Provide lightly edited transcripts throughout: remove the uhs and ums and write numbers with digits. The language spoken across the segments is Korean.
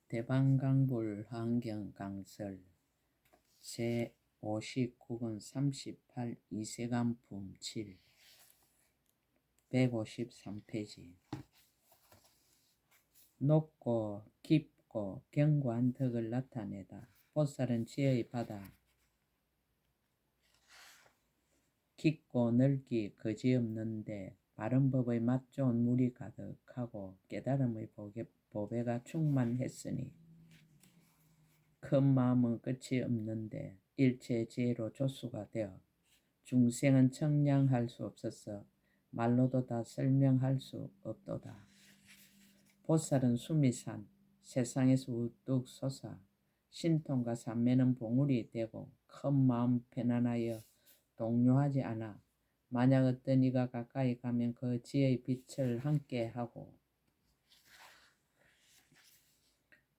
대방강불 환경강설 제59권 38 이세간품 7 153페이지. 높고 깊고 견고한 덕을 나타내다. 보살은 지혜의 바다 깊고 넓기 거지없는데 바른 법의 맛 좋은 물이 가득하고 깨달음의 보배가 충만했으니 큰 마음은 끝이 없는데 일체 지혜로 조수가 되어 중생은 청량할 수 없어서 말로도 다 설명할 수 없도다. 보살은 숨이 산 세상에서 우뚝 솟아 신통과 삼매는 봉우리 되고 큰 마음 편안하여 동요하지 않아 만약 어떤 이가 가까이 가면 그 지혜의 빛을 함께 하고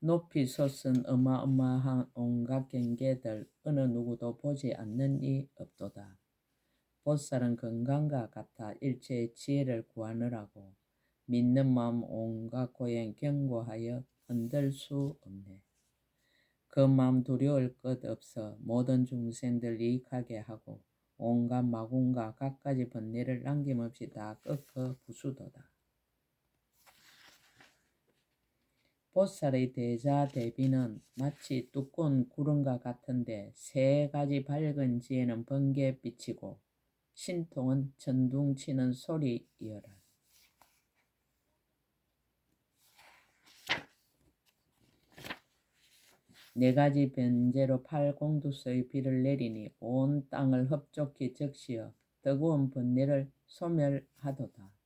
높이 솟은 어마어마한 온갖 경계들 어느 누구도 보지 않는 이 없도다. 보살은 건강과 같아 일체의 지혜를 구하느라고 믿는 마음 온갖 고행 견고하여 흔들 수 없네. 그 마음 두려울 것 없어 모든 중생들 이익하게 하고 온갖 마군과 갖가지 번뇌를 남김없이 다 꺾어 부수도다. 보살의 대자대비는 마치 두꺼운 구름과 같은데 세 가지 밝은 지혜는 번개빛이고 신통은 천둥치는 소리이어라. 네 가지 변제로 팔공두서의 비를 내리니 온 땅을 흡족히 적시어 뜨거운 번뇌를 소멸하도다.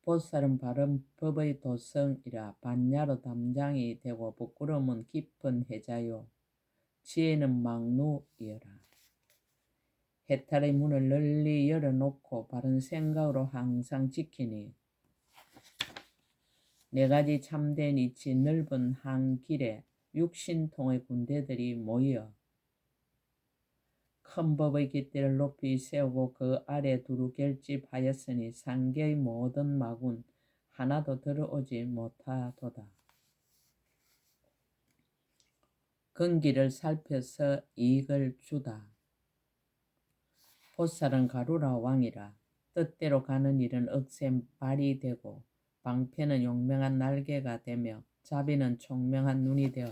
보살은 바른 법의 도성이라 반야로 담장이 되고 부끄러움은 깊은 해자요 지혜는 망루이어라. 해탈의 문을 널리 열어놓고 바른 생각으로 항상 지키니 네 가지 참된 이치 넓은 한 길에 육신통의 군대들이 모여 큰 법의 깃대를 높이 세우고 그 아래 두루 결집하였으니 상계의 모든 마군 하나도 들어오지 못하도다. 근기를 살펴서 이익을 주다. 보살은 가루라 왕이라 뜻대로 가는 일은 억세 발이 되고 방패는 용맹한 날개가 되며 자비는 총명한 눈이 되어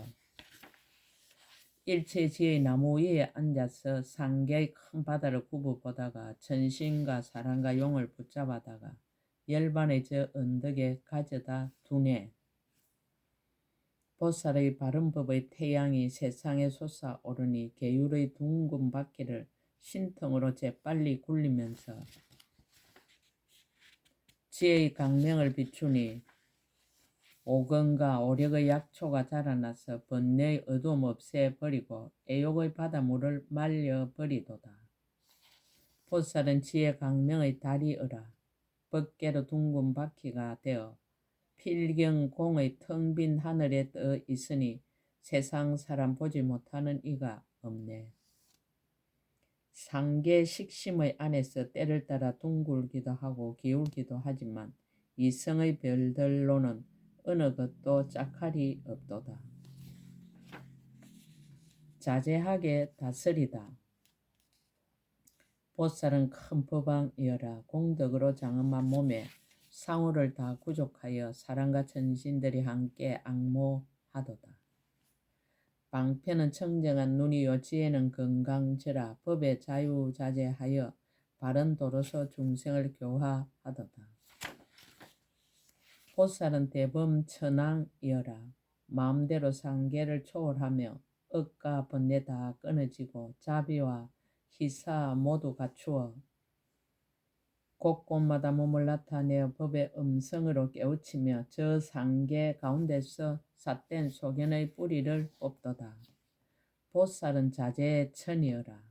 일체 지혜의 나무 위에 앉아서 상계의 큰 바다를 굽어 보다가 천신과 사람과 용을 붙잡아다가 열반의 저 언덕에 가져다 두네. 보살의 바른 법의 태양이 세상에 솟아오르니 계율의 둥근 바퀴를 신통으로 재빨리 굴리면서 지혜의 강명을 비추니 오건과 오력의 약초가 자라나서 번뇌의 어두움 없애버리고 애욕의 바닷물을 말려버리도다. 보살은 지혜 강명의 다리어라 법계로 둥근 바퀴가 되어 필경공의 텅 빈 하늘에 떠 있으니 세상 사람 보지 못하는 이가 없네. 상계 식심의 안에서 때를 따라 둥글기도 하고 기울기도 하지만 이성의 별들로는 어느 것도 짝할이 없도다. 자제하게 다스리다. 보살은 큰 법왕이어라 공덕으로 장엄한 몸에 상호를 다 구족하여 사람과 천신들이 함께 앙모하도다. 방패는 청정한 눈이요 지혜는 건강제라 법에 자유자재하여 바른 도로서 중생을 교화하도다. 보살은 대범천왕이어라 마음대로 상계를 초월하며 억과 번뇌 다 끊어지고 자비와 희사 모두 갖추어 곳곳마다 몸을 나타내어 법의 음성으로 깨우치며 저 상계 가운데서 삿된 소견의 뿌리를 뽑도다. 보살은 자제의 천이어라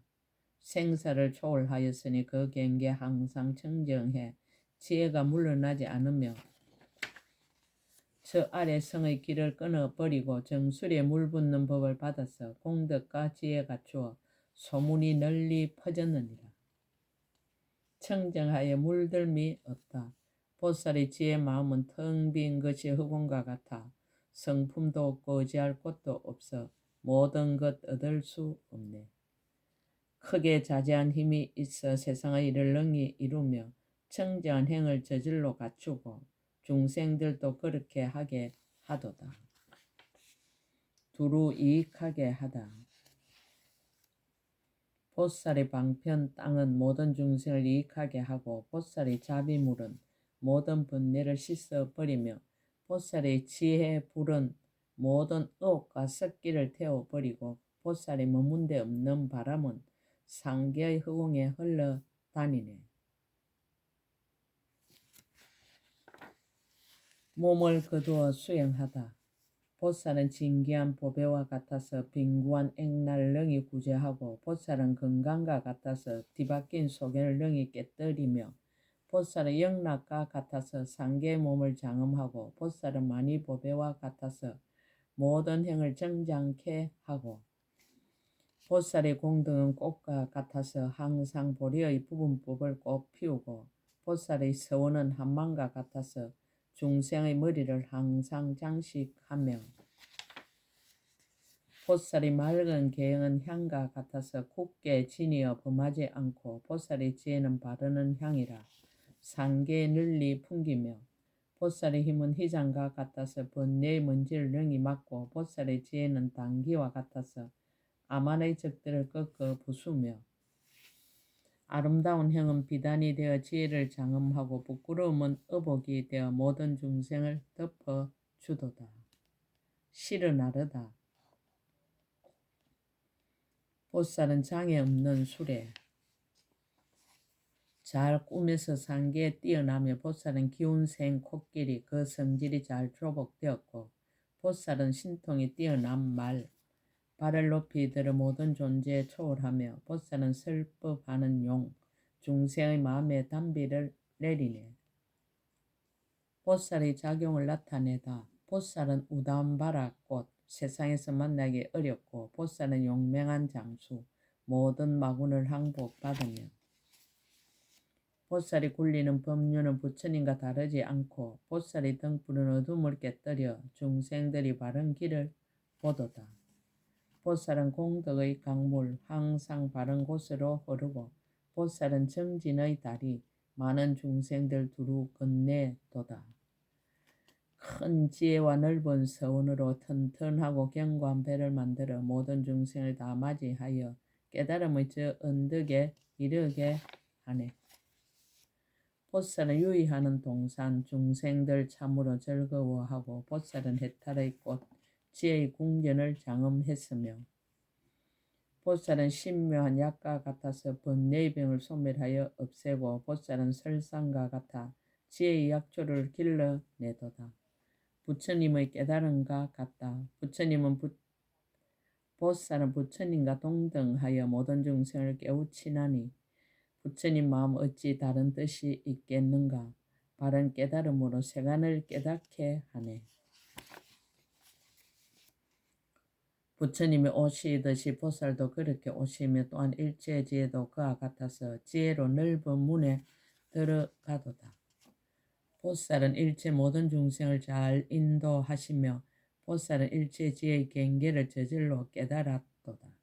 생사를 초월하였으니 그 경계 항상 청정해 지혜가 물러나지 않으며 저 아래 성의 길을 끊어버리고 정수리에 물붓는 법을 받아서 공덕과 지혜 갖추어 소문이 널리 퍼졌느니라. 청정하여 물들미 없다. 보살의 지혜 마음은 텅 빈 것이 흑원과 같아 성품도 없고 의지할 곳도 없어 모든 것 얻을 수 없네. 크게 자제한 힘이 있어 세상의 일을 능히 이루며 청정한 행을 저질로 갖추고 중생들도 그렇게 하게 하도다. 두루 이익하게 하다. 보살의 방편 땅은 모든 중생을 이익하게 하고 보살의 자비물은 모든 번뇌를 씻어버리며 보살의 지혜 불은 모든 의혹과 습기를 태워버리고 보살의 머문 데 없는 바람은 상계의 허공에 흘러다니네. 몸을 거두어 수행하다. 보살은 진귀한 보배와 같아서 빈구한 액날 능히 구제하고 보살은 건강과 같아서 뒤바뀐 소견을 능히 깨뜨리며 보살은 영락과 같아서 상계의 몸을 장엄하고 보살은 많이 보배와 같아서 모든 행을 정장케 하고 보살의 공덕은 꽃과 같아서 항상 보리의 부분법을 꼭 피우고 보살의 서원은 한만과 같아서 중생의 머리를 항상 장식하며 보살의 맑은 계행은 향과 같아서 굳게 지니어 범하지 않고 보살의 지혜는 바르는 향이라 상계에 널리 풍기며 보살의 힘은 희장과 같아서 번뇌의 먼지를 능히 막고 보살의 지혜는 단기와 같아서 아만의 적들을 꺾어 부수며 아름다운 행은 비단이 되어 지혜를 장엄하고 부끄러움은 의복이 되어 모든 중생을 덮어 주도다. 실은 아르다. 보살은 장애 없는 수레. 잘 꾸며서 상계에 뛰어나며 보살은 기운생 코끼리 그 성질이 잘 조복되었고 보살은 신통이 뛰어난 말 발을 높이 들어 모든 존재에 초월하며 보살은 설법하는 용 중생의 마음에 단비를 내리네. 보살의 작용을 나타내다. 보살은 우담바라꽃 세상에서 만나기 어렵고 보살은 용맹한 장수 모든 마군을 항복받으며 보살이 굴리는 법륜은 부처님과 다르지 않고 보살의 등불은 어둠을 깨뜨려 중생들이 바른 길을 보도다. 보살은 공덕의 강물 항상 바른 곳으로 흐르고 보살은 정진의 다리 많은 중생들 두루 건네도다. 큰 지혜와 넓은 서원으로 튼튼하고 견고한 배를 만들어 모든 중생을 다 맞이하여 깨달음의 저 언덕에 이르게 하네. 보살은 유의하는 동산 중생들 참으로 즐거워하고 보살은 해탈의 꽃 지혜의 궁전을 장엄했으며 보살은 신묘한 약과 같아서 번뇌의 병을 소멸하여 없애고 보살은 설상과 같아 지혜의 약초를 길러내도다. 부처님의 깨달음과 같다. 보살은 부처님과 동등하여 모든 중생을 깨우치나니 부처님 마음 어찌 다른 뜻이 있겠는가. 바른 깨달음으로 세간을 깨닫게 하네. 부처님이 오시듯이 보살도 그렇게 오시며 또한 일체 지혜도 그와 같아서 지혜로 넓은 문에 들어가도다. 보살은 일체 모든 중생을 잘 인도하시며 보살은 일체 지혜의 경계를 저절로 깨달았도다.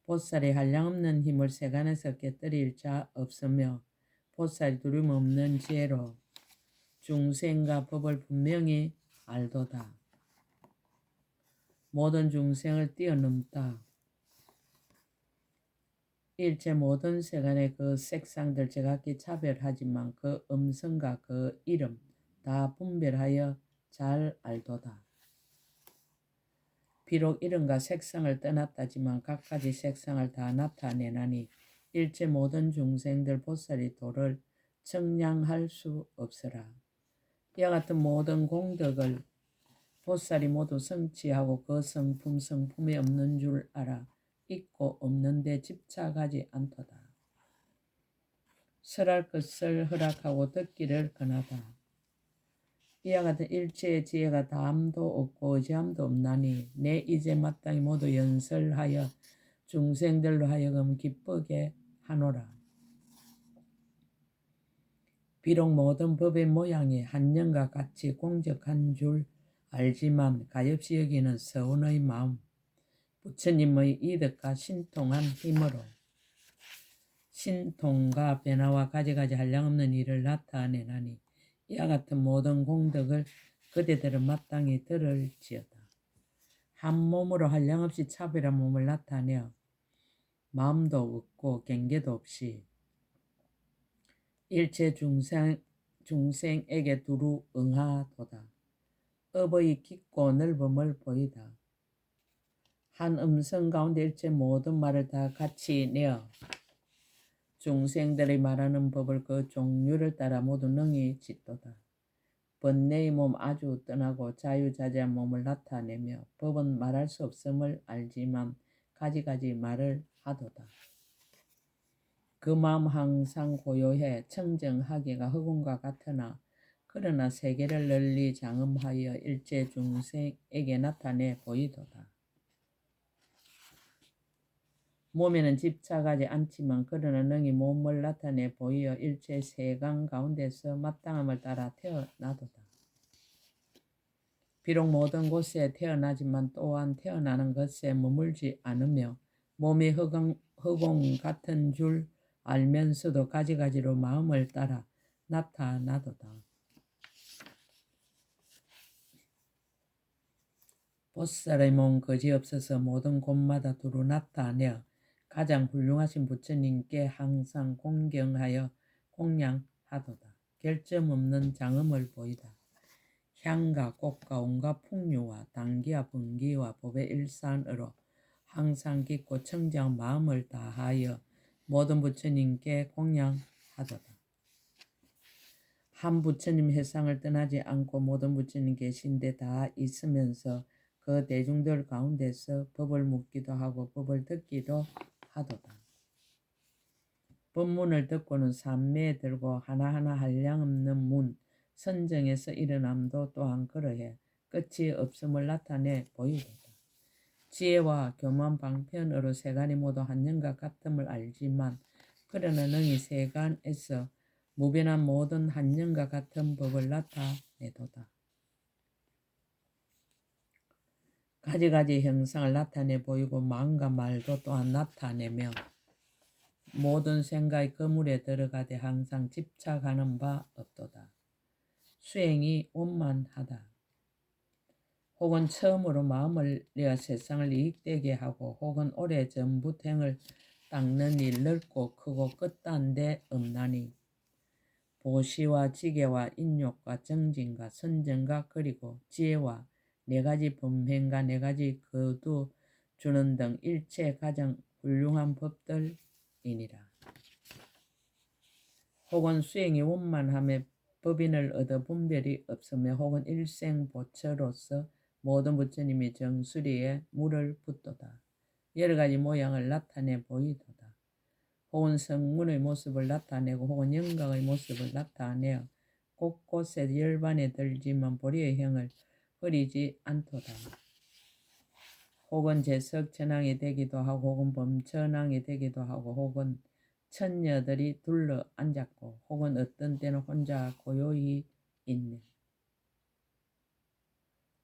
보살이 한량없는 힘을 세간에서 깨뜨릴 자 없으며 보살이 두려움 없는 지혜로 중생과 법을 분명히 알도다. 모든 중생을 뛰어넘다. 일체 모든 세간의 그 색상들 제각기 차별하지만 그 음성과 그 이름 다 분별하여 잘 알도다. 비록 이름과 색상을 떠났다지만 각가지 색상을 다 나타내나니 일체 모든 중생들 보살이 도를 청량할 수 없으라. 이와 같은 모든 공덕을 보살이 모두 성취하고 그 성품이 없는 줄 알아 있고 없는데 집착하지 않도다. 설할 것을 허락하고 듣기를 권하다. 이와 같은 일체의 지혜가 담도 없고 의지함도 없나니 내 이제 마땅히 모두 연설하여 중생들로 하여금 기쁘게 하노라. 비록 모든 법의 모양이 한년과 같이 공적한 줄 알지만 가엾이 여기는 서운의 마음, 부처님의 이득과 신통한 힘으로 신통과 변화와 가지가지 한량없는 일을 나타내나니 이와 같은 모든 공덕을 그대들은 마땅히 들을지어다. 한 몸으로 한량없이 차별한 몸을 나타내어 마음도 없고 경계도 없이 일체 중생에게 두루 응하도다. 업의 깊고 넓음을 보이다. 한 음성 가운데 일체 모든 말을 다 같이 내어 중생들이 말하는 법을 그 종류를 따라 모두 능히 짓도다. 번뇌의 몸 아주 떠나고 자유자재한 몸을 나타내며 법은 말할 수 없음을 알지만 가지가지 말을 하도다. 그 마음 항상 고요해 청정하기가 허공과 같으나 그러나 세계를 널리 장엄하여 일체 중생에게 나타내 보이도다. 몸에는 집착하지 않지만 그러나 능히 몸을 나타내 보이어 일체 세간 가운데서 마땅함을 따라 태어나도다. 비록 모든 곳에 태어나지만 또한 태어나는 것에 머물지 않으며 몸이 허공 같은 줄 알면서도 가지가지로 마음을 따라 나타나도다. 보살의 몸 거지없어서 모든 곳마다 두루 나타내어 가장 훌륭하신 부처님께 항상 공경하여 공양하도다. 결점 없는 장엄을 보이다. 향과 꽃과 온갖 풍류와 당기와 분기와 법의 일산으로 항상 깊고 청정한 마음을 다하여 모든 부처님께 공양하도다. 한 부처님 회상을 떠나지 않고 모든 부처님 계신데 다 있으면서 그 대중들 가운데서 법을 묻기도 하고 법을 듣기도 하도다. 법문을 듣고는 삼매에 들고 하나하나 한량없는 문, 선정에서 일어남도 또한 그러해 끝이 없음을 나타내 보이도다. 지혜와 교만 방편으로 세간이 모두 한념과 같음을 알지만 그러나 능히 세간에서 무변한 모든 한념과 같은 법을 나타내도다. 가지가지 형상을 나타내 보이고 마음과 말도 또한 나타내며 모든 생각의 그물에 들어가되 항상 집착하는 바 없도다. 수행이 원만하다. 혹은 처음으로 마음을 내어 세상을 이익되게 하고 혹은 오래전부터 행을 닦는 일 넓고 크고 끝단데 없나니 보시와 지계와 인욕과 정진과 선정과 그리고 지혜와 네 가지 범행과 네 가지 거두 주는 등 일체 가장 훌륭한 법들이니라. 혹은 수행이 원만함에 법인을 얻어 분별이 없으며 혹은 일생보처로서 모든 부처님이 정수리에 물을 붓도다. 여러 가지 모양을 나타내 보이도다. 혹은 성문의 모습을 나타내고 혹은 영광의 모습을 나타내어 곳곳에 열반에 들지만 보리의 형을 버리지 않도다. 혹은 제석천왕이 되기도 하고 혹은 범천왕이 되기도 하고 혹은 천녀들이 둘러 앉았고 혹은 어떤 때는 혼자 고요히 있네.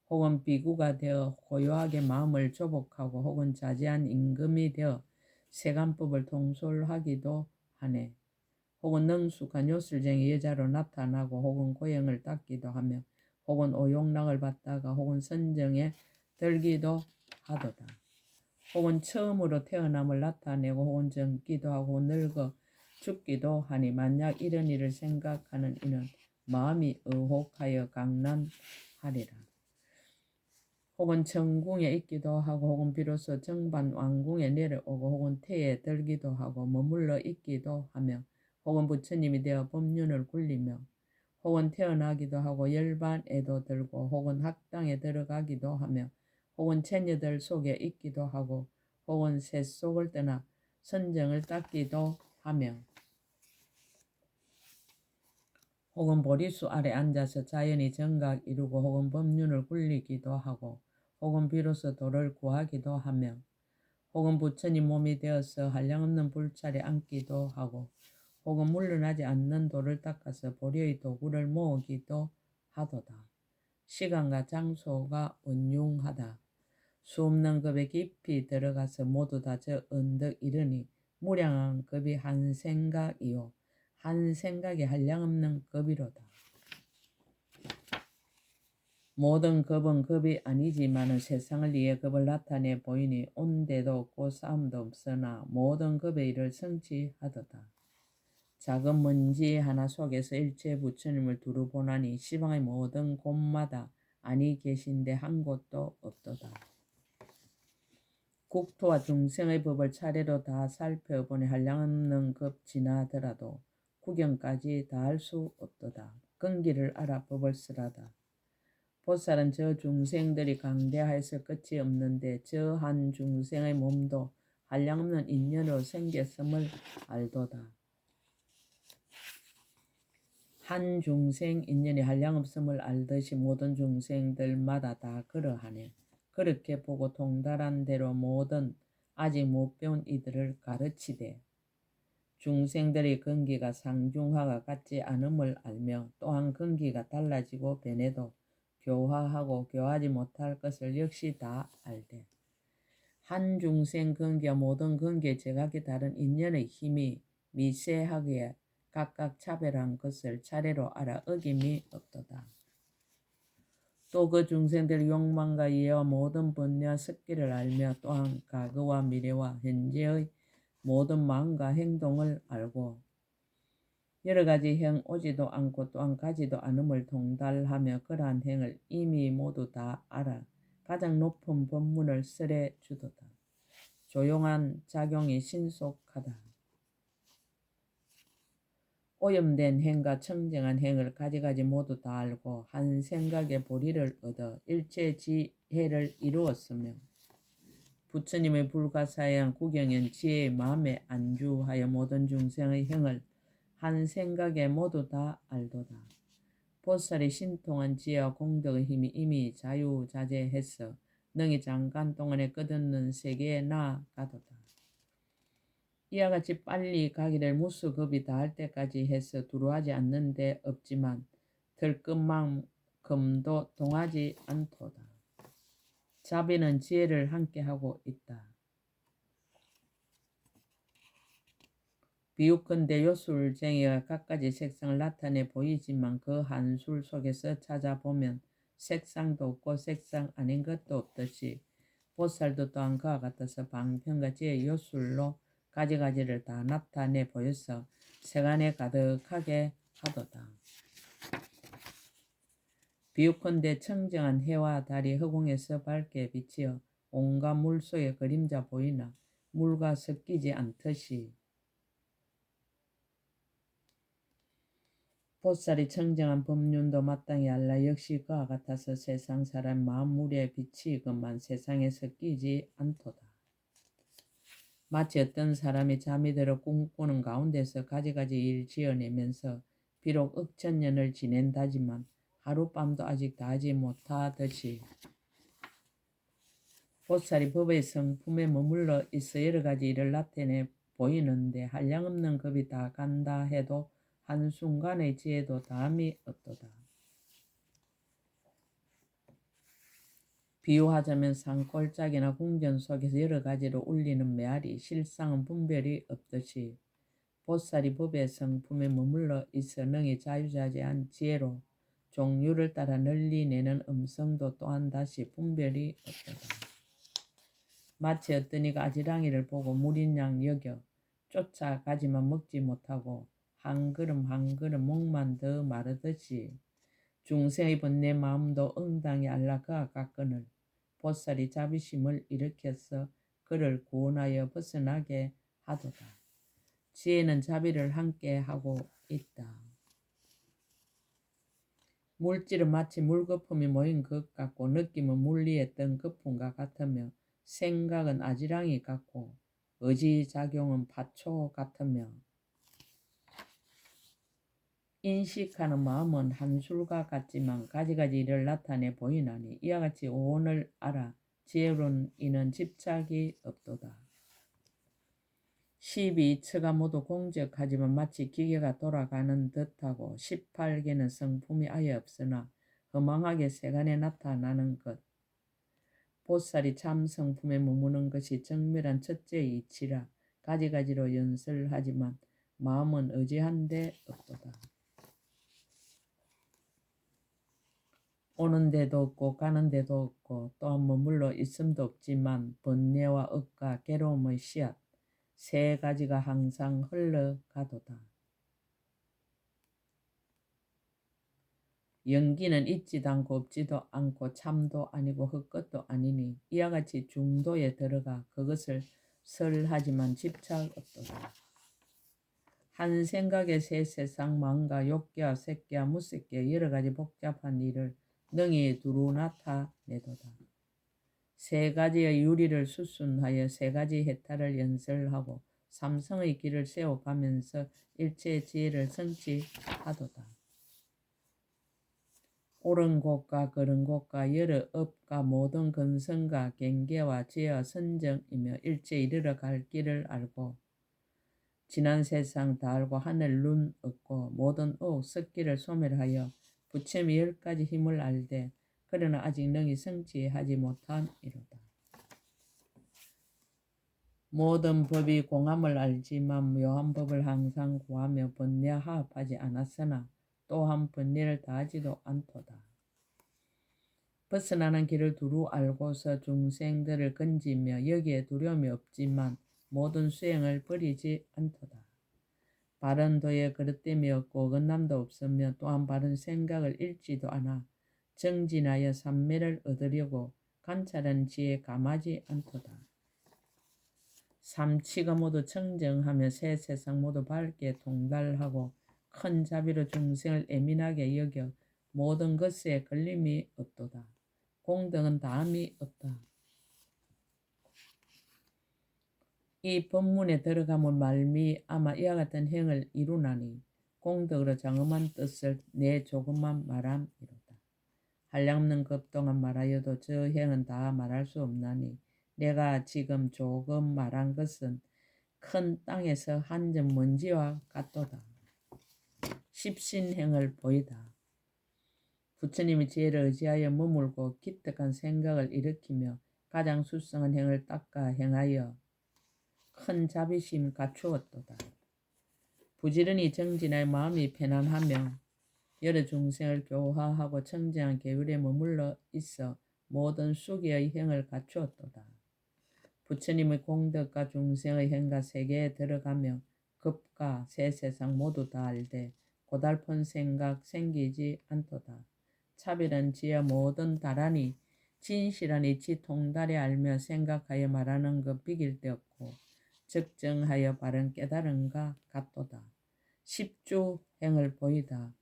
혹은 비구가 되어 고요하게 마음을 조복하고 혹은 자제한 임금이 되어 세간법을 통솔하기도 하네. 혹은 능숙한 요술쟁이 여자로 나타나고 혹은 고행을 닦기도 하며 혹은 오용락을 받다가 혹은 선정에 들기도 하도다. 혹은 처음으로 태어남을 나타내고 혹은 젊기도 하고 늙어 죽기도 하니 만약 이런 일을 생각하는 이는 마음이 의혹하여 강난하리라. 혹은 정궁에 있기도 하고 혹은 비로소 정반 왕궁에 내려오고 혹은 태에 들기도 하고 머물러 있기도 하며 혹은 부처님이 되어 법륜을 굴리며 혹은 태어나기도 하고 열반에도 들고 혹은 학당에 들어가기도 하며 혹은 처녀들 속에 있기도 하고 혹은 새 속을 떠나 선정을 닦기도 하며 혹은 보리수 아래 앉아서 자연히 정각 이루고 혹은 법륜을 굴리기도 하고 혹은 비로소 도를 구하기도 하며 혹은 부처님 몸이 되어서 한량없는 불찰에 앉기도 하고 혹은 물러나지 않는 돌을 닦아서 보리의 도구를 모으기도 하도다. 시간과 장소가 은융하다. 수없는 급에 깊이 들어가서 모두 다 저 언덕 이르니 무량한 급이 한 생각이요 한 생각이 한량없는 급이로다. 모든 급은 급이 아니지만은 세상을 위해 급을 나타내 보이니 온데도 없고 싸움도 없으나 모든 급의 일을 성취하도다. 작은 먼지 하나 속에서 일체 부처님을 두루 보나니 시방의 모든 곳마다 아니 계신데 한 곳도 없도다. 국토와 중생의 법을 차례로 다 살펴보니 한량없는 급 지나더라도 구경까지 다 할 수 없도다. 근기를 알아 법을 쓰라다. 보살은 저 중생들이 강대하여서 끝이 없는데 저 한 중생의 몸도 한량없는 인연으로 생겼음을 알도다. 한 중생 인연이 한량없음을 알듯이 모든 중생들마다 다 그러하네. 그렇게 보고 통달한 대로 모든 아직 못 배운 이들을 가르치되 중생들의 근기가 상중하가 같지 않음을 알며 또한 근기가 달라지고 변해도 교화하고 교하지 못할 것을 역시 다 알되 한 중생 근기와 모든 근기의 제각기 다른 인연의 힘이 미세하게 각각 차별한 것을 차례로 알아 어김이 없도다. 또 그 중생들의 욕망과 이해와 모든 번뇌와 습기를 알며 또한 과거와 미래와 현재의 모든 마음과 행동을 알고 여러 가지 행 오지도 않고 또한 가지도 않음을 통달하며 그러한 행을 이미 모두 다 알아 가장 높은 법문을 설해 주도다. 조용한 작용이 신속하다. 오염된 행과 청정한 행을 가지가지 모두 다 알고 한 생각에 보리를 얻어 일체 지혜를 이루었으며 부처님의 불가사의한 구경연 지혜의 마음에 안주하여 모든 중생의 행을 한 생각에 모두 다 알도다. 보살이 신통한 지혜와 공덕의 힘이 이미 자유자재해서 능히 잠깐 동안에 끝없는 세계에 나아가도다. 이와 같이 빨리 가기를 무수급이 다할 때까지 해서 두루하지 않는 데 없지만 들끝만큼도 동하지 않도다. 자비는 지혜를 함께하고 있다. 비유컨대 요술쟁이가 갖가지 색상을 나타내 보이지만 그 한술 속에서 찾아보면 색상도 없고 색상 아닌 것도 없듯이 보살도 또한 그와 같아서 방편과 지혜의 요술로 가지가지를 다 나타내 보여서 세간에 가득하게 하도다. 비유컨대 청정한 해와 달이 허공에서 밝게 비치어 온갖 물 속에 그림자 보이나 물과 섞이지 않듯이 보살이 청정한 법륜도 마땅히 알라 역시 그와 같아서 세상 사람 마음 무리에 비치건만 세상에 섞이지 않도다. 마치 어떤 사람이 잠이 들어 꿈꾸는 가운데서 가지가지 일 지어내면서 비록 억천년을 지낸다지만 하룻밤도 아직 다 하지 못하듯이 보살이 법의 성품에 머물러 있어 여러 가지 일을 나타내 보이는데 한량없는 겁이 다 간다 해도 한순간의 지혜도 다함이 없도다. 비유하자면 산골짜기나 궁전 속에서 여러 가지로 울리는 메아리 실상은 분별이 없듯이 보살이 법의 성품에 머물러 있어 능히 자유자재한 지혜로 종류를 따라 널리 내는 음성도 또한 다시 분별이 없도다. 마치 어떤 이가 아지랑이를 보고 물인 양 여겨 쫓아가지만 먹지 못하고 한 걸음 한 걸음 목만 더 마르듯이 중생의 번뇌 마음도 응당히 알라 그와 같거늘 보살이 자비심을 일으켜서 그를 구원하여 벗어나게 하도다. 지혜는 자비를 함께 하고 있다. 물질은 마치 물거품이 모인 것 같고 느낌은 물 위에 뜬 거품과 같으며 생각은 아지랑이 같고 의지작용은 파초 같으며 인식하는 마음은 한술과 같지만 가지가지 일을 나타내 보이나니 이와 같이 오온을 알아 지혜로운 이는 집착이 없도다. 12처가 모두 공적하지만 마치 기계가 돌아가는 듯하고 18개는 성품이 아예 없으나 허망하게 세간에 나타나는 것. 보살이 참 성품에 머무는 것이 정밀한 첫째의 이치라 가지가지로 연설하지만 마음은 의지한데 없도다. 오는 데도 없고 가는 데도 없고 또한 머물러 있음도 없지만 번뇌와 억과 괴로움의 씨앗 세 가지가 항상 흘러가도다. 연기는 있지도 않고 없지도 않고 참도 아니고 헛것도 아니니 이와 같이 중도에 들어가 그것을 설하지만 집착 없도다. 한 생각에 새 세상 마음과 욕기와 색기와 무색기와 여러 가지 복잡한 일을 능히 두루 나타내도다. 세 가지의 유리를 수순하여 세 가지 해탈을 연설하고 삼성의 길을 세워가면서 일체의 지혜를 성취하도다. 옳은 곳과 그른 곳과 여러 업과 모든 근성과 경계와 지혜와 선정이며 일체 이르러 갈 길을 알고 지난 세상 다 알고 하늘 눈 얻고 모든 의혹 습기를 소멸하여 부처님의 10가지 힘을 알되 그러나 아직 능히 성취하지 못함이로다. 모든 법이 공함을 알지만 묘한 법을 항상 구하며 번뇌와 화합하지 않았으나 또한 번뇌를 다하지도 않도다. 벗어나는 길을 두루 알고서 중생들을 건지며 여기에 두려움이 없지만 모든 수행을 버리지 않도다. 바른 도에 그릇됨이 없고 어긋남도 없으며 또한 바른 생각을 잃지도 않아 정진하여 삼매를 얻으려고 관찰하는 지혜에 감하지 않도다. 삼치가 모두 청정하며 새 세상 모두 밝게 통달하고 큰 자비로 중생을 예민하게 여겨 모든 것에 걸림이 없도다. 공덕은 다함이 없다. 이 법문에 들어가면 말미암아 이와 같은 행을 이루나니 공덕으로 장엄한 뜻을 내 조금만 말함이로다. 한량없는 급동안 말하여도 저 행은 다 말할 수 없나니 내가 지금 조금 말한 것은 큰 땅에서 한 점 먼지와 같도다. 십신행을 보이다. 부처님의 지혜를 의지하여 머물고 기특한 생각을 일으키며 가장 수성한 행을 닦아 행하여 큰 자비심 갖추었도다. 부지런히 정진하여 마음이 편안하며 여러 중생을 교화하고 청정한 계율에 머물러 있어 모든 수기의 행을 갖추었도다. 부처님의 공덕과 중생의 행과 세계에 들어가며 급과 새 세상 모두 다 알되 고달픈 생각 생기지 않도다. 차별한 지혜 모든 다라니 진실한 이치 통달에 알며 생각하여 말하는 것 비길 데 없고 적정하여 바른 깨달음과 같도다. 십주 행을 보이다.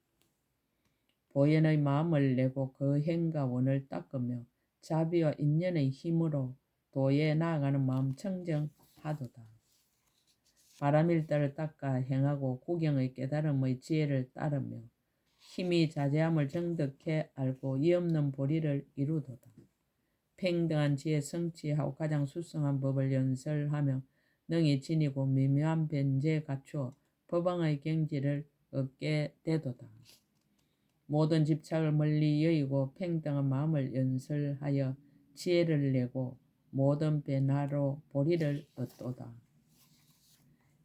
보현의 마음을 내고 그 행과 원을 닦으며 자비와 인연의 힘으로 도에 나아가는 마음 청정하도다. 바람일다를 닦아 행하고 구경의 깨달음의 지혜를 따르며 힘이 자제함을 정득해 알고 이없는 보리를 이루도다. 평등한 지혜 성취하고 가장 수성한 법을 연설하며 능히 지니고 미묘한 변제에 갖추어 법왕의 경지를 얻게 되도다. 모든 집착을 멀리 여의고 평등한 마음을 연설하여 지혜를 내고 모든 변화로 보리를 얻도다.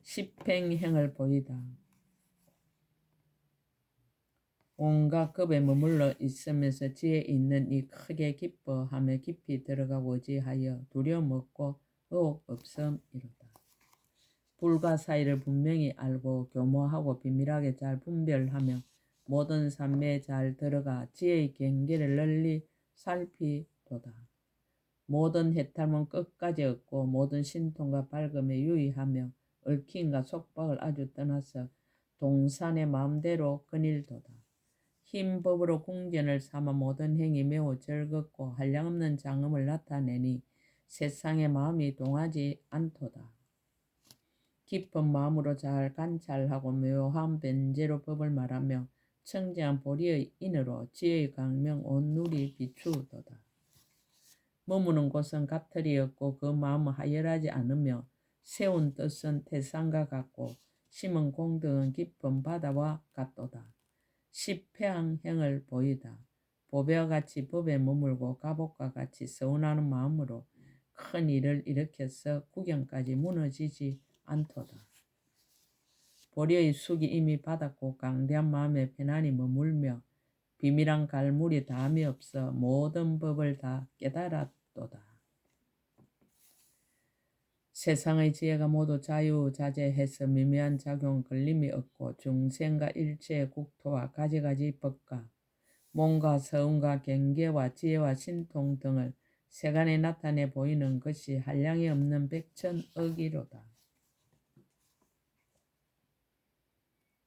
십행행을 보이다. 온갖 급에 머물러 있으면서 지혜 있는 이 크게 기뻐하며 깊이 들어가고 의지하여 두려움 없고 의혹 없음이로다. 불과 사이를 분명히 알고 교모하고 비밀하게 잘 분별하며 모든 산매에 잘 들어가 지혜의 경계를 널리 살피도다. 모든 해탈문 끝까지 얻고 모든 신통과 밝음에 유의하며 얽힘과 속박을 아주 떠나서 동산의 마음대로 거닐도다. 흰 법으로 궁전을 삼아 모든 행이 매우 즐겁고 한량없는 장엄을 나타내니 세상의 마음이 동하지 않도다. 깊은 마음으로 잘 관찰하고 묘한 변제로 법을 말하며 청정한 보리의 인으로 지혜의 강명 온 누리 비추도다. 머무는 곳은 가틀이 없고 그 마음은 하열하지 않으며 세운 뜻은 태산과 같고 심은 공덕은 깊은 바다와 같도다. 십회항행을 보이다. 보배와 같이 법에 머물고 갑옷과 같이 서운하는 마음으로 큰 일을 일으켜서 구경까지 무너지지 않도다. 보리의 숙이 이미 받았고 강대한 마음에 편안히 머물며 비밀한 갈물이 담이 없어 모든 법을 다 깨달았도다. 세상의 지혜가 모두 자유자재해서 미묘한 작용 걸림이 없고 중생과 일체의 국토와 가지가지 법과 몸과 서운과 경계와 지혜와 신통 등을 세간에 나타내 보이는 것이 한량이 없는 백천억이로다.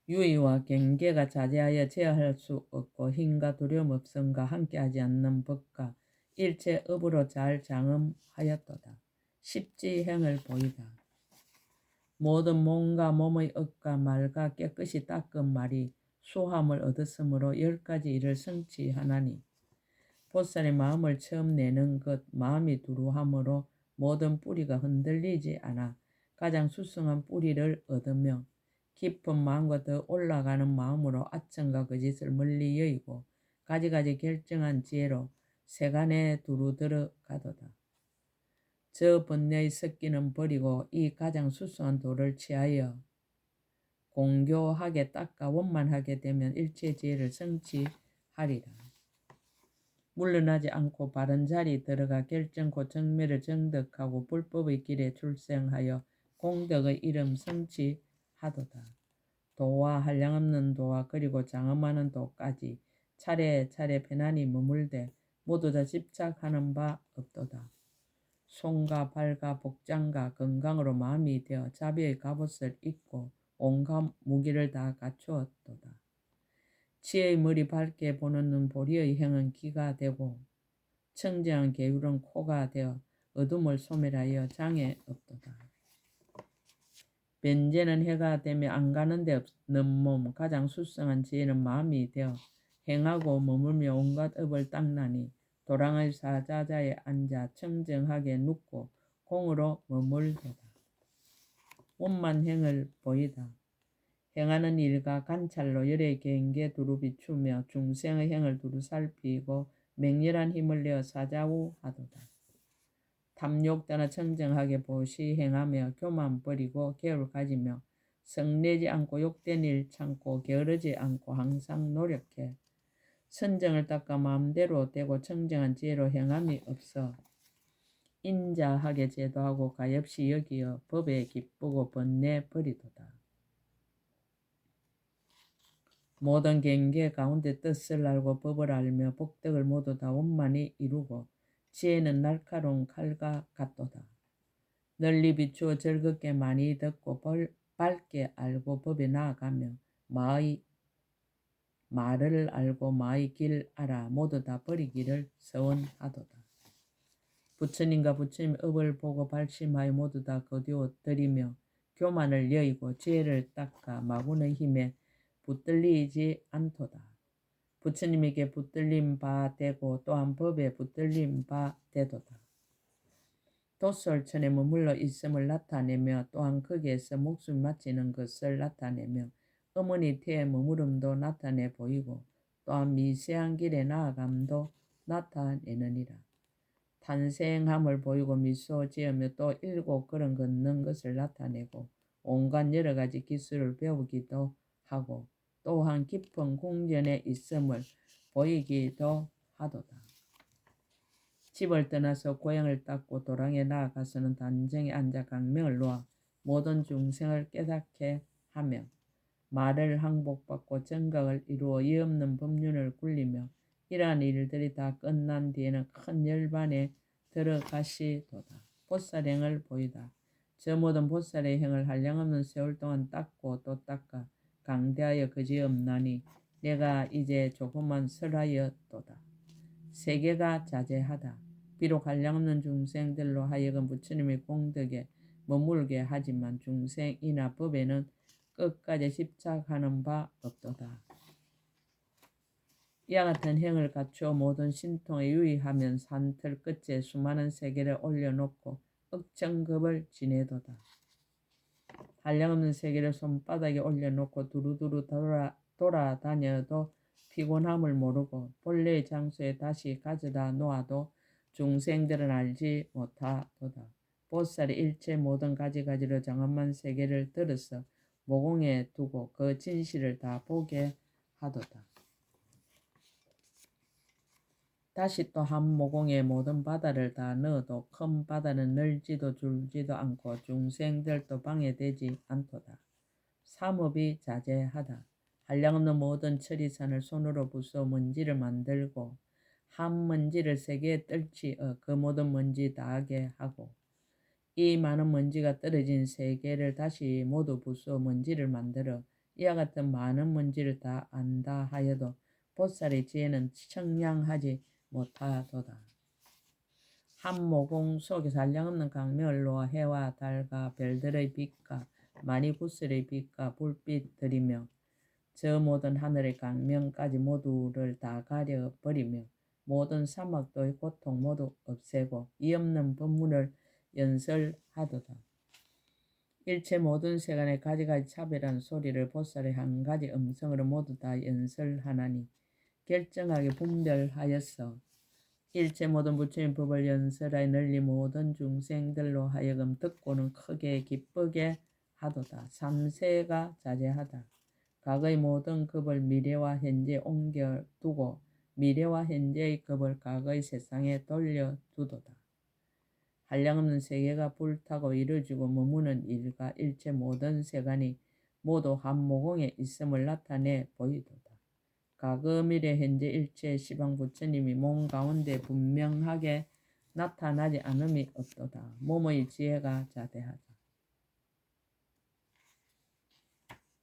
유의와 경계가 자제하여 제어할 수 없고 힘과 두려움 없음과 함께하지 않는 법과 일체 업으로 잘 장엄하였도다. 십지행을 보이다. 모든 몸과 몸의 업과 말과 깨끗이 닦은 말이 수함을 얻었으므로 10가지 일을 성취하나니 보살의 마음을 처음 내는 것 마음이 두루함으로 모든 뿌리가 흔들리지 않아 가장 수승한 뿌리를 얻으며 깊은 마음과 더 올라가는 마음으로 아첨과 거짓을 멀리 여의고 가지가지 결정한 지혜로 세간에 두루 들어가도다. 저 번뇌의 섞이는 버리고 이 가장 수승한 도를 취하여 공교하게 닦아 원만하게 되면 일체 지혜를 성취하리라. 물러나지 않고 바른 자리에 들어가 결정코 정매를 정득하고 불법의 길에 출생하여 공덕의 이름 성취하도다. 도와 한량없는 도와 그리고 장엄하는 도까지 차례차례 편안히 머물되 모두 다 집착하는 바 없도다. 손과 발과 복장과 건강으로 마음이 되어 자비의 갑옷을 입고 온갖 무기를 다 갖추었도다. 지혜의 머리 밝게 보는 눈 보리의 행은 귀가 되고 청정한 계율은 코가 되어 어둠을 소멸하여 장애 없도다. 변제는 해가 되며 안 가는 데 없는 몸 가장 수성한 지혜는 마음이 되어 행하고 머물며 온갖 업을 닦나니 도랑의 사자자에 앉아 청정하게 눕고 공으로 머물도다. 원만행을 보이다. 행하는 일과 관찰로 열의 경계 두루 비추며 중생의 행을 두루 살피고 맹렬한 힘을 내어 사자우하도다. 탐욕 떠나 청정하게 보시 행하며 교만 버리고 계율 가지며 성내지 않고 욕된 일 참고 게으르지 않고 항상 노력해 선정을 닦아 마음대로 되고 청정한 지혜로 행함이 없어 인자하게 제도하고 가엾이 여기어 법에 기쁘고 번뇌 버리도다. 모든 경계 가운데 뜻을 알고 법을 알며 복덕을 모두 다 원만히 이루고 지혜는 날카로운 칼과 같도다. 널리 비추어 즐겁게 많이 듣고 밝게 알고 법에 나아가며 말을 알고 마의 길 알아 모두 다 버리기를 서원하도다. 부처님과 부처님의 업을 보고 발심하여 모두 다 거두어들이며 교만을 여의고 지혜를 닦아 마군의 힘에 붙들리지 않도다. 부처님에게 붙들림 바 되고 또한 법에 붙들림 바 되도다. 도솔천에 머물러 있음을 나타내며 또한 거기에서 목숨 마치는 것을 나타내며 어머니 태에 머무름도 나타내 보이고 또한 미세한 길에 나아감도 나타내느니라. 탄생함을 보이고 미소 지으며 또 7 걸음 걷는 것을 나타내고 온갖 여러 가지 기술을 배우기도 하고 또한 깊은 궁전에 있음을 보이기도 하도다. 집을 떠나서 고향을 닦고 도랑에 나아가서는 단정에 앉아 강명을 놓아 모든 중생을 깨닫게 하며 말을 항복받고 정각을 이루어 이 없는 법륜을 굴리며 이러한 일들이 다 끝난 뒤에는 큰 열반에 들어가시도다. 보살행을 보이다. 저 모든 보살의 행을 한량없는 세월 동안 닦고 또 닦아 강대하여 그지없나니 내가 이제 조금만 설하였도다. 세계가 자제하다. 비록 한량없는 중생들로 하여금 부처님의 공덕에 머물게 하지만 중생이나 법에는 끝까지 집착하는 바 없도다. 이와 같은 행을 갖추어 모든 신통에 유의하면 산틀 끝에 수많은 세계를 올려놓고 억정급을 지내도다. 한량없는 세계를 손바닥에 올려놓고 두루두루 돌아다녀도 피곤함을 모르고 본래의 장소에 다시 가져다 놓아도 중생들은 알지 못하도다. 보살이 일체 모든 가지가지로 장엄한 세계를 들어서 모공에 두고 그 진실을 다 보게 하도다. 다시 또 한 모공에 모든 바다를 다 넣어도 큰 바다는 늘지도 줄지도 않고 중생들도 방해되지 않도다. 삼업이 자제하다. 한량없는 모든 처리산을 손으로 부숴 먼지를 만들고 한 먼지를 세계에 떨치어 그 모든 먼지 다하게 하고 이 많은 먼지가 떨어진 세계를 다시 모두 부숴 먼지를 만들어 이와 같은 많은 먼지를 다 안다 하여도 보살의 지혜는 청량하지 못하도다. 한 모공 속에서 한량없는 강명을 놓아 해와 달과 별들의 빛과 많이 구슬의 빛과 불빛 들이며 저 모든 하늘의 강명까지 모두를 다 가려버리며 모든 사막도의 고통 모두 없애고 이 없는 법문을 연설하도다. 일체 모든 세간의 가지가지 차별한 소리를 보살의 한 가지 음성으로 모두 다 연설하나니 결정하게 분별하였어 일체 모든 부처님 법을 연설하여 널리 모든 중생들로 하여금 듣고는 크게 기쁘게 하도다. 삼세가 자제하다. 과거의 모든 급을 미래와 현재에 옮겨두고 미래와 현재의 급을 과거의 세상에 돌려두도다. 한량없는 세계가 불타고 이루어지고 머무는 일과 일체 모든 세간이 모두 한 모공에 있음을 나타내 보이도다. 과거 미래 현재 일체 시방 부처님이 몸 가운데 분명하게 나타나지 않음이 없도다. 몸의 지혜가 자대하다.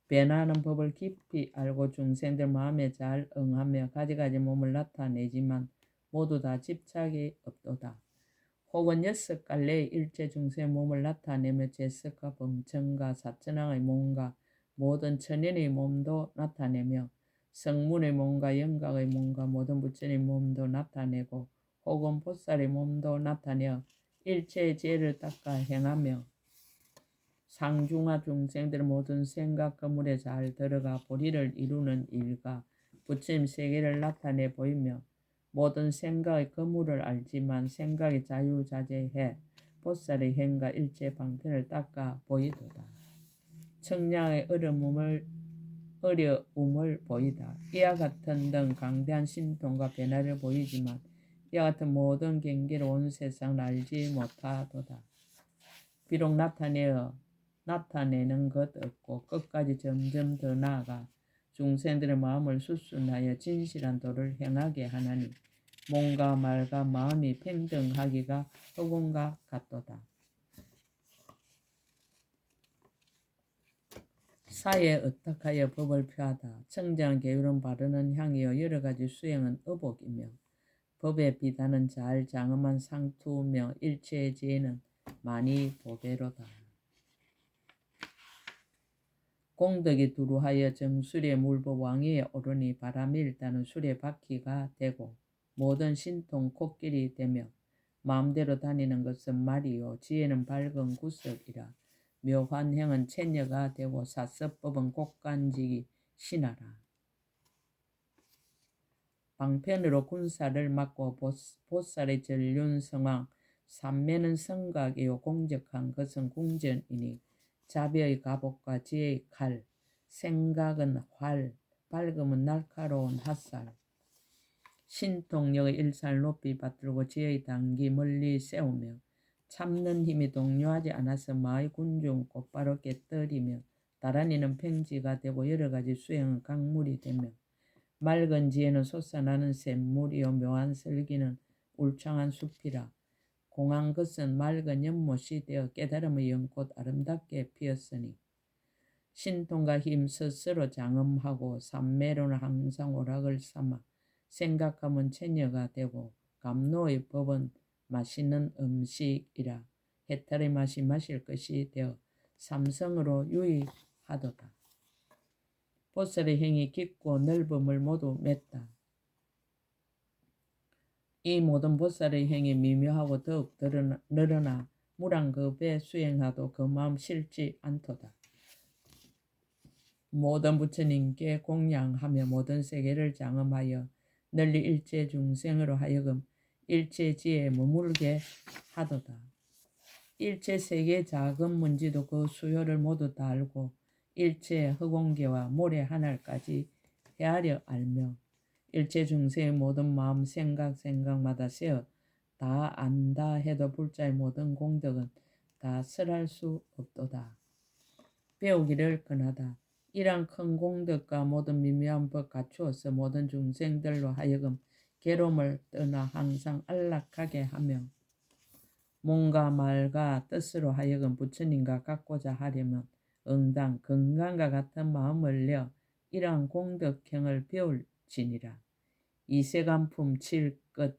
변화하는 법을 깊이 알고 중생들 마음에 잘 응하며 가지가지 몸을 나타내지만 모두 다 집착이 없도다. 혹은 6갈래의 일체 중생의 몸을 나타내며 제석과 범천과 사천왕의 몸과 모든 천인의 몸도 나타내며 성문의 몸과 영각의 몸과 모든 부처의 몸도 나타내고 혹은 보살의 몸도 나타내어 일체의 죄를 닦아 행하며 상중하 중생들의 모든 생각 그물에 잘 들어가 보리를 이루는 일과 부처님 세계를 나타내 보이며 모든 생각의 그물을 알지만 생각의 자유자재해 보살의 행과 일체 방편을 닦아 보이도다. 청량의 어려움을 보이다. 이와 같은 등 강대한 신통과 변화를 보이지만 이와 같은 모든 경계를 온 세상을 알지 못하도다. 비록 나타내는 것 없고 끝까지 점점 더 나아가 중생들의 마음을 수순하여 진실한 도를 행하게 하나니 몸과 말과 마음이 평등하기가 허공과 같도다. 사에 어떡하여 법을 표하다. 청정 게으름 바르는 향이요 여러가지 수행은 의복이며 법의 비단은 잘 장엄한 상투며 일체의 지혜는 많이 보배로다. 공덕이 두루하여 정수리의 물법 왕위에 오르니 바람이 일단은 수레 바퀴가 되고 모든 신통 코끼리 되며 마음대로 다니는 것은 말이요 지혜는 밝은 구석이라. 묘한 행은 체녀가 되고 사서법은 곡간지기 신하라. 방편으로 군사를 맡고 보살의 전륜성왕 삼매는 성각이요 공적한 것은 궁전이니 자비의 갑옷과 지혜의 칼, 생각은 활, 밝음은 날카로운 핫살, 신통력의 일살 높이 받들고 지혜의 단기 멀리 세우며 참는 힘이 동요하지 않아서 마의 군중 곧바로 깨뜨리며 다란이는 평지가 되고 여러가지 수행은 강물이 되며 맑은 지혜는 솟아나는 샘물이요 묘한 설기는 울창한 숲이라. 공한 것은 맑은 연못이 되어 깨달음의 연꽃 아름답게 피었으니 신통과 힘 스스로 장엄하고 삼매로는 항상 오락을 삼아 생각하면 체녀가 되고 감노의 법은 맛있는 음식이라. 해탈의 맛이 마실 것이 되어 삼성으로 유의하도다. 보살의 행이 깊고 넓음을 모두 맺다. 이 모든 보살의 행이 미묘하고 더욱 늘어나 무랑 그 배 수행하도 그 마음 싫지 않도다. 모든 부처님께 공양하며 모든 세계를 장엄하여 널리 일체 중생으로 하여금 일체지에 머물게 하도다. 일체 세계 작은 문지도 그 수요를 모두 다 알고 일체 허공계와 모래 하늘까지 헤아려 알며 일체 중생의 모든 마음 생각마다 세어 다 안다 해도 불자의 모든 공덕은 다 설할 수 없도다. 배우기를 권하다. 이러한 큰 공덕과 모든 미묘한 법 갖추어서 모든 중생들로 하여금 괴로움을 떠나 항상 안락하게 하며 몸과 말과 뜻으로 하여금 부처님과 같고자 하려면 응당 건강과 같은 마음을 내어 이러한 공덕행을 배울지니라. 이세간품 7끝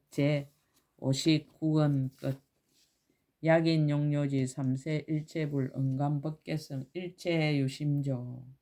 제59권 끝. 약인 용료지 3세 일체불 응감법계성 일체유심조.